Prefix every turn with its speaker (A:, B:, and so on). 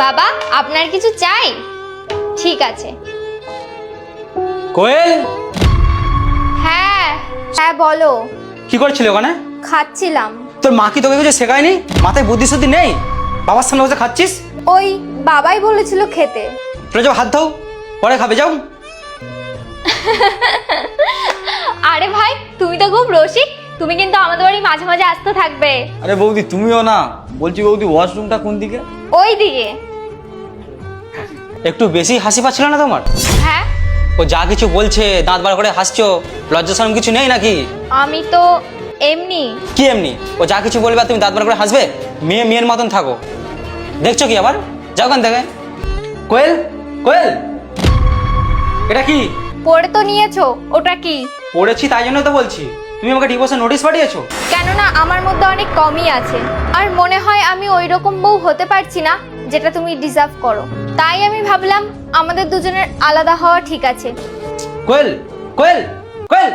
A: বাবা, আপনার কিছু চাই? ঠিক আছে।
B: কোয়েল,
A: হ্যাঁ হ্যাঁ বলো।
B: কি করছিলি ওখানে?
A: খাচ্ছিলাম।
B: তোর মা কি তোকে কিছু শেখায়নি? মাথায় বুদ্ধি শুদ্ধি নেই? বাবার সামনে বসে খাচ্ছিস?
A: ওই বাবাই বলেছিল খেতে।
B: তোরা যাও, হাত ধোও, পরে খাবে, যাও।
A: আরে ভাই, তুমি তো খুব রসিক। তুমি কিন্তু আমাদের বাড়ি মাঝে মাঝে আসতে থাকবে।
C: আরে বৌদি তুমিও না। বলছি বৌদি ওয়াশরুমটা কোন দিকে?
A: ওই দিকে।
B: একটু বেশি হাসি পাচ্ছিল না তোমার?
A: হ্যাঁ,
B: ও যা কিছু বলছে দাঁত বার করে হাসছো, লজ্জা শরম কিছু নেই নাকি?
A: আমি তো এমনি।
B: কি এমনি? ও যা কিছু বলবে আর তুমি দাঁত বার করে হাসবে? মেয়ের মতন থাকো। দেখছো কি আবার? যাও কান থেকে। কোয়েল, কোয়েল, এটা কি?
A: পড়ে তো নিয়েছো। ওটা কি?
B: পড়েছি তাই জন্য তো বলছি। তুমি আমাকে ডিভোর্সের নোটিশ পাঠিয়েছো?
A: কেননা আমার মধ্যে অনেক কমই আছে, আর মনে হয় আমি ওই রকম বউ হতে পারছি না যেটা তুমি ডিজার্ভ করো। তাই আমি ভাবলাম আমাদের দুজনের আলাদা হওয়া ঠিক আছে।
B: কোয়েল, কোয়েল, কোয়েল।